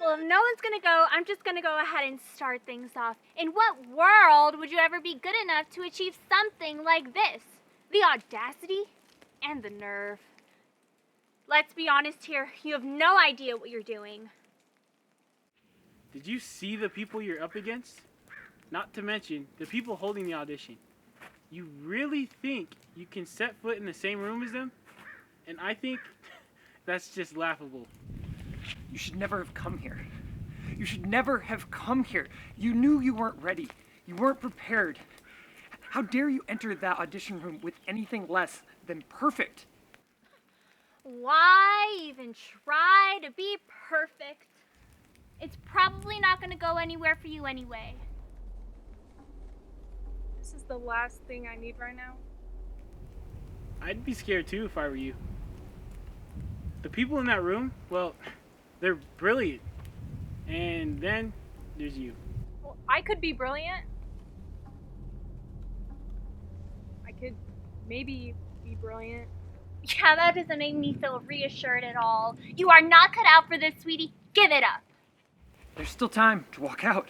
Well, if no one's gonna go, I'm just gonna go ahead and start things off. In what world would you ever be good enough to achieve something like this? The audacity and the nerve. Let's be honest here, you have no idea what you're doing. Did you see the people you're up against? Not to mention the people holding the audition. You really think you can set foot in the same room as them? And I think that's just laughable. You should never have come here. You should never have come here. You knew you weren't ready. You weren't prepared. How dare you enter that audition room with anything less than perfect? Why even try to be perfect? It's probably not gonna go anywhere for you anyway. This is the last thing I need right now. I'd be scared too if I were you. The people in that room, well, they're brilliant. And then there's you. Well, I could be brilliant. I could maybe be brilliant. Yeah, that doesn't make me feel reassured at all. You are not cut out for this, sweetie. Give it up. There's still time to walk out.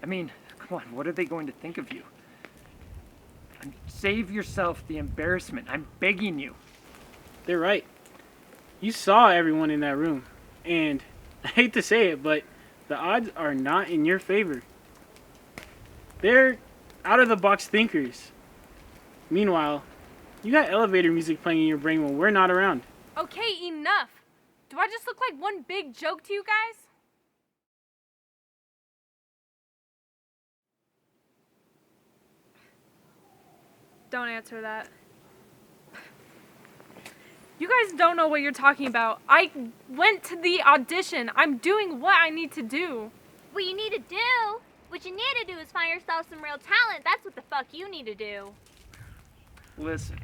I mean, come on, what are they going to think of you? Save yourself the embarrassment. I'm begging you. They're right. You saw everyone in that room. And I hate to say it, but the odds are not in your favor. They're out-of-the-box thinkers. Meanwhile, you got elevator music playing in your brain when we're not around. Okay, enough. Do I just look like one big joke to you guys? Don't answer that. You guys don't know what you're talking about. I went to the audition. I'm doing what I need to do. What you need to do is find yourself some real talent. That's what the fuck you need to do. Listen.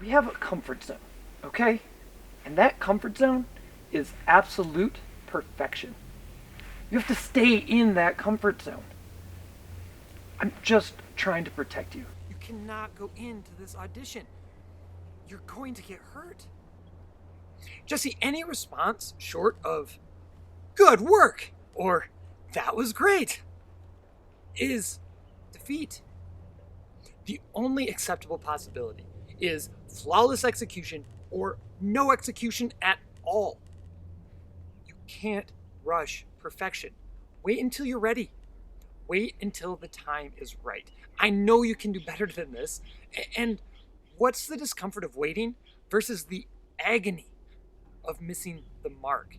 We have a comfort zone, okay? And that comfort zone is absolute perfection. You have to stay in that comfort zone. I'm just trying to protect you. You cannot go into this audition. You're going to get hurt. Jesse, any response short of "good work" or "that was great" is defeat. The only acceptable possibility is flawless execution or no execution at all. You can't rush perfection. Wait until you're ready. Wait until the time is right. I know you can do better than this. And what's the discomfort of waiting versus the agony of missing the mark?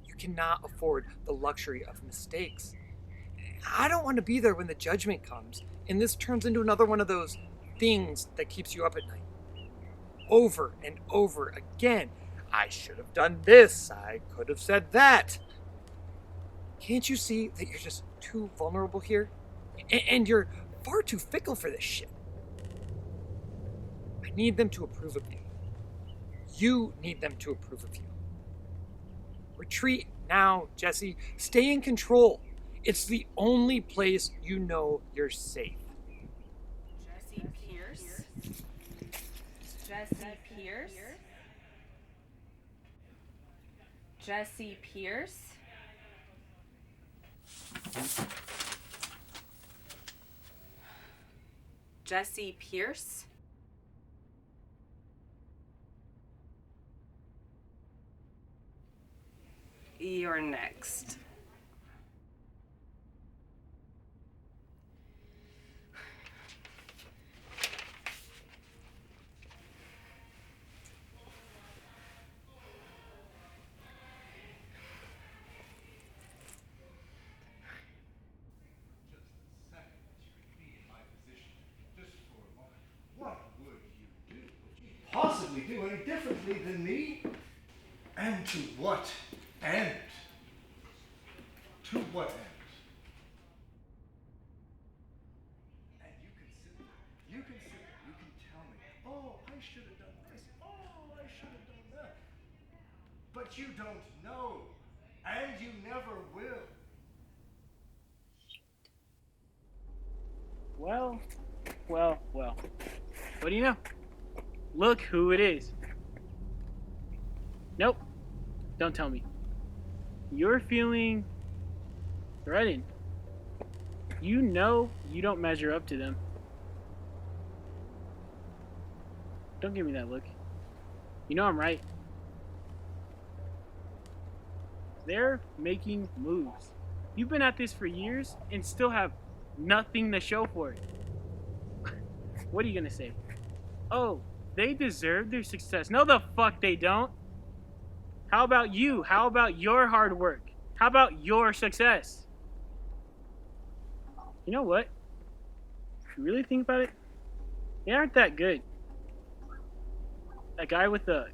You cannot afford the luxury of mistakes. I don't want to be there when the judgment comes and this turns into another one of those things that keeps you up at night. Over and over again. I should have done this. I could have said that. Can't you see that you're just too vulnerable here? And you're far too fickle for this shit. I need them to approve of you. You need them to approve of you. Retreat now, Jesse. Stay in control. It's the only place you know you're safe. Jessie Pierce? Jessie Pierce? Jessie Pierce? Jessie Pierce? You're next. Possibly do any differently than me? And to what end? To what end? And you can tell me, oh, I should have done this, oh, I should have done that. But you don't know, and you never will. Well. What do you know? Look who it is. Nope. Don't tell me. You're feeling threatened. You know you don't measure up to them. Don't give me that look. You know I'm right. They're making moves. You've been at this for years and still have nothing to show for it. What are you gonna say? Oh, they deserve their success. No, the fuck they don't. How about you? How about your hard work? How about your success? You know what? If you really think about it, they aren't that good. That guy with the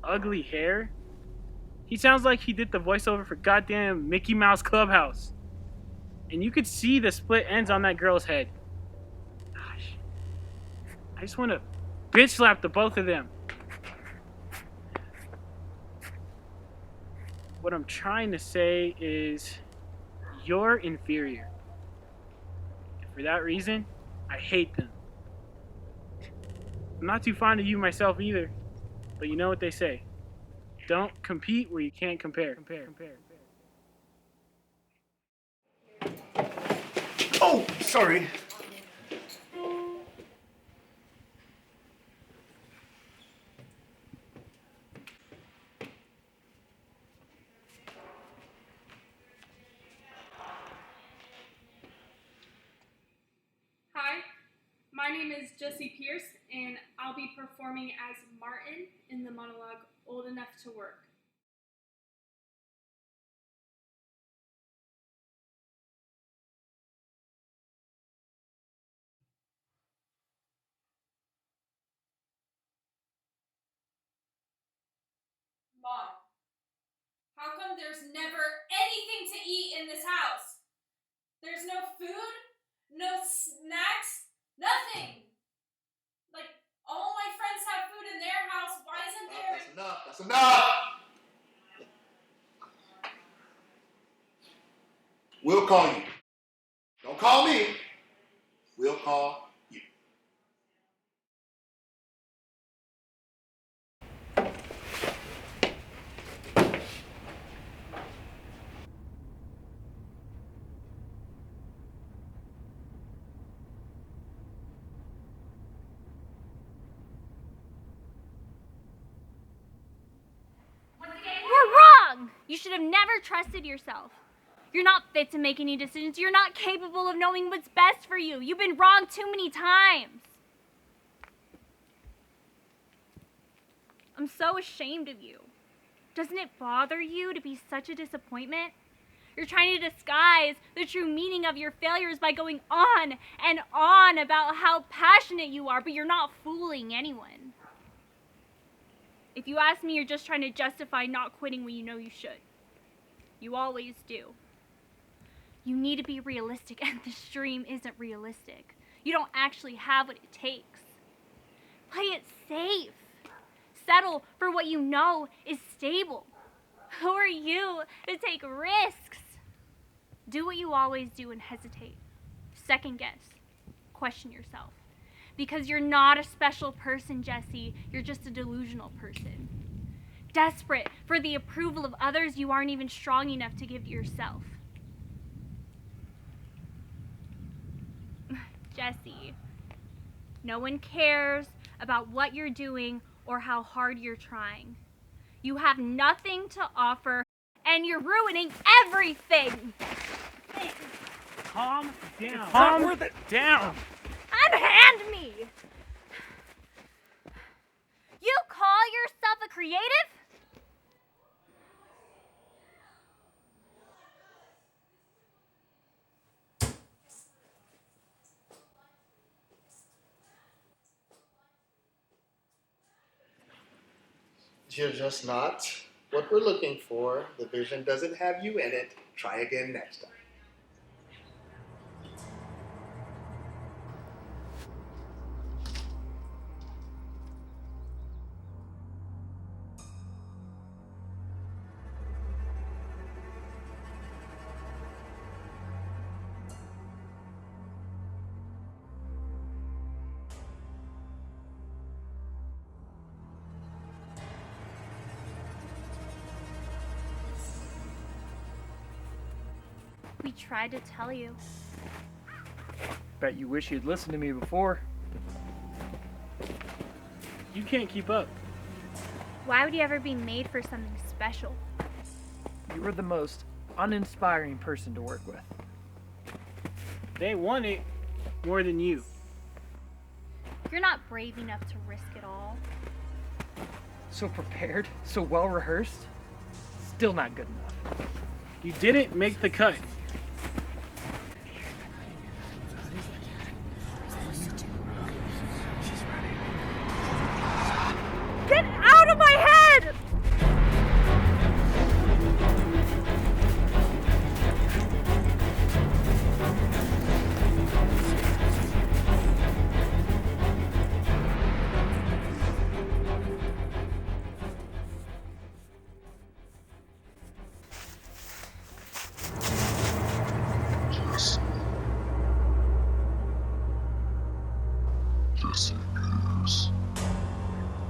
ugly hair, he sounds like he did the voiceover for goddamn Mickey Mouse Clubhouse. And you could see the split ends on that girl's head. Gosh. I just want to bitch slap the both of them. What I'm trying to say is, you're inferior. And for that reason, I hate them. I'm not too fond of you myself either, but you know what they say. Don't compete where you can't compare. Oh, sorry. Hi, my name is Jessie Pierce, and I'll be performing as Martin in the monologue Old Enough to Work. Mom, how come there's never anything to eat in this house? There's no food, no snacks, nothing. Like, all my friends have food in their house. Why isn't there? That's enough. That's enough. We'll call you. Don't call me. We'll call you. You're wrong! You should have never trusted yourself. You're not fit to make any decisions. You're not capable of knowing what's best for you. You've been wrong too many times. I'm so ashamed of you. Doesn't it bother you to be such a disappointment? You're trying to disguise the true meaning of your failures by going on and on about how passionate you are, but you're not fooling anyone. If you ask me, you're just trying to justify not quitting when you know you should. You always do. You need to be realistic, and this dream isn't realistic. You don't actually have what it takes. Play it safe. Settle for what you know is stable. Who are you to take risks? Do what you always do and hesitate. Second guess. Question yourself. Because you're not a special person, Jessie. You're just a delusional person. Desperate for the approval of others you aren't even strong enough to give to yourself. Jessie, no one cares about what you're doing or how hard you're trying. You have nothing to offer, and you're ruining everything. Calm down. Calm down. Unhand me! You call yourself a creative? You're just not what we're looking for. The vision doesn't have you in it. Try again next time. We tried to tell you. Bet you wish you'd listened to me before. You can't keep up. Why would you ever be made for something special? You were the most uninspiring person to work with. They want it more than you. You're not brave enough to risk it all. So prepared, so well rehearsed, still not good enough. You didn't make the cut. Get out of my head! Jessie Pierce.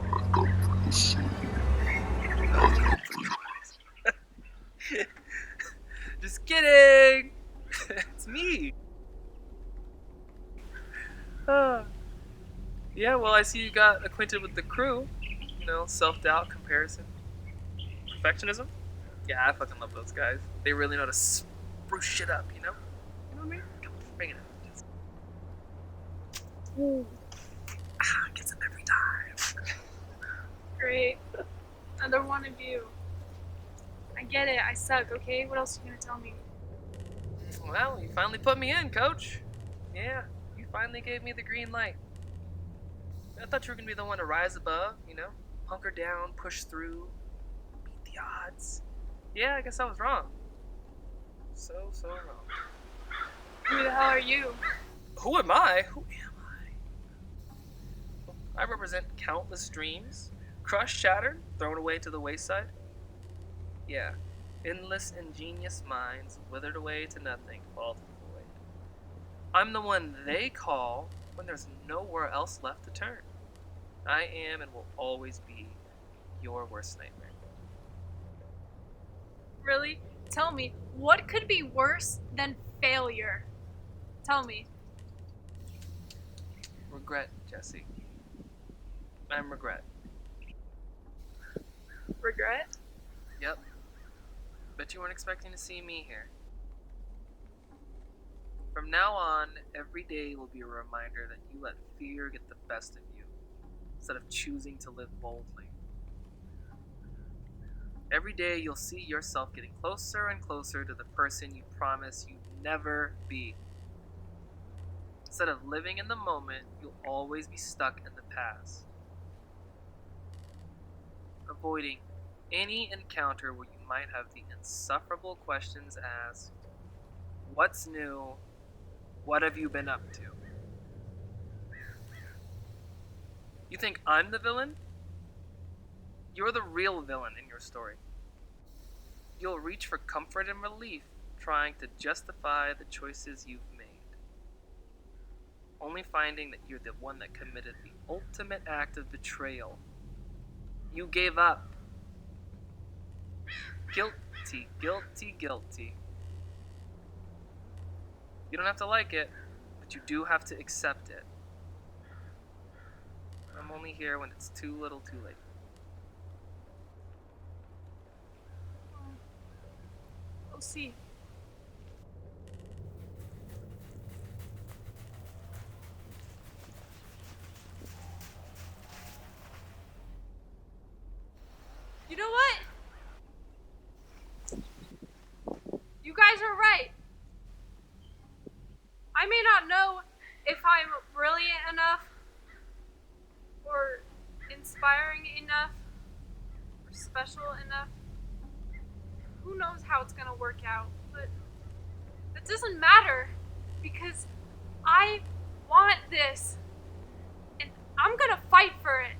I come for your soul. I come for your... Just kidding! It's me! Yeah, well, I see you got acquainted with the crew. You know, self-doubt, comparison. Perfectionism? Yeah, I fucking love those guys. They really know how to spruce shit up, you know? You know what I mean? Come on, bring it up. Just... Ooh. Gets them every time. Great. Another one of you. I get it, I suck, okay? What else are you gonna tell me? Well, you finally put me in, coach. Yeah, you finally gave me the green light. I thought you were gonna be the one to rise above, you know? Hunker down, push through, beat the odds. Yeah, I guess I was wrong. So wrong. Who the hell are you? Who am I? Who am I? I represent countless dreams, crushed, shattered, thrown away to the wayside. Yeah, endless ingenious minds, withered away to nothing, fall to the void. I'm the one they call when there's nowhere else left to turn. I am and will always be your worst nightmare. Really? Tell me, what could be worse than failure? Tell me. Regret, Jessie. I'm regret. Regret? Yep. Bet you weren't expecting to see me here. From now on, every day will be a reminder that you let fear get the best of you, instead of choosing to live boldly. Every day you'll see yourself getting closer and closer to the person you promise you'd never be. Instead of living in the moment, you'll always be stuck in the past, avoiding any encounter where you might have the insufferable questions asked, what's new? What have you been up to? You think I'm the villain? You're the real villain in your story. You'll reach for comfort and relief trying to justify the choices you've made, only finding that you're the one that committed the ultimate act of betrayal. You gave up. Guilty, guilty, guilty. You don't have to like it, but you do have to accept it. I'm only here when it's too little too late. We'll see. You know what? You guys are right. I may not know if I'm brilliant enough or inspiring enough or special enough. Who knows how it's gonna work out, but it doesn't matter because I want this and I'm gonna fight for it.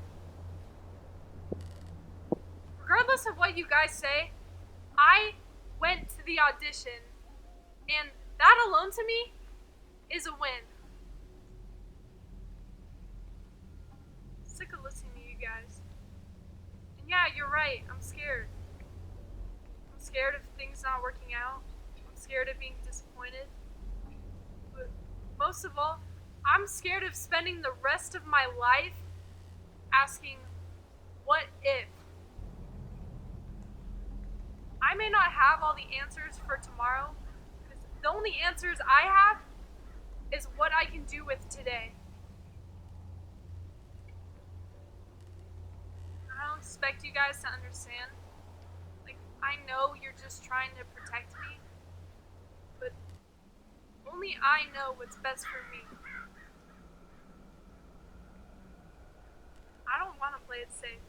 Regardless of what you guys say, I went to the audition and that alone to me is a win. Sick of listening to you guys. And yeah, you're right, I'm scared. I'm scared of things not working out. I'm scared of being disappointed. But most of all, I'm scared of spending the rest of my life asking, what if? I may not have all the answers for tomorrow, because the only answers I have is what I can do with today. I don't expect you guys to understand. Like, I know you're just trying to protect me, but only I know what's best for me. I don't want to play it safe.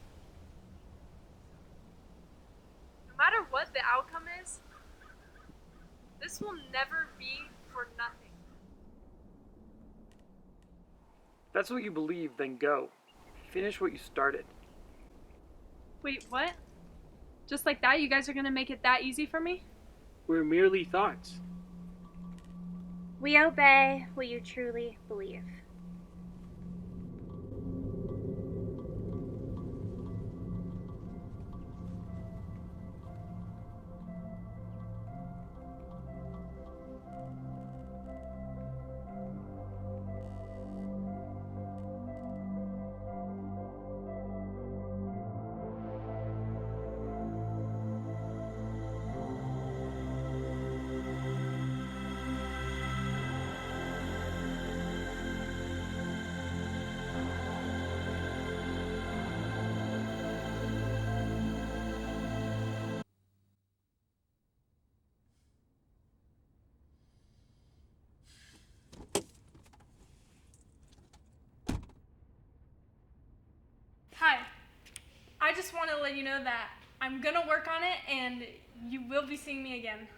No matter what the outcome is, this will never be for nothing. If that's what you believe, then go. Finish what you started. Wait, what? Just like that, you guys are gonna make it that easy for me? We're merely thoughts. We obey what you truly believe. Hi. I just want to let you know that I'm gonna work on it and you will be seeing me again.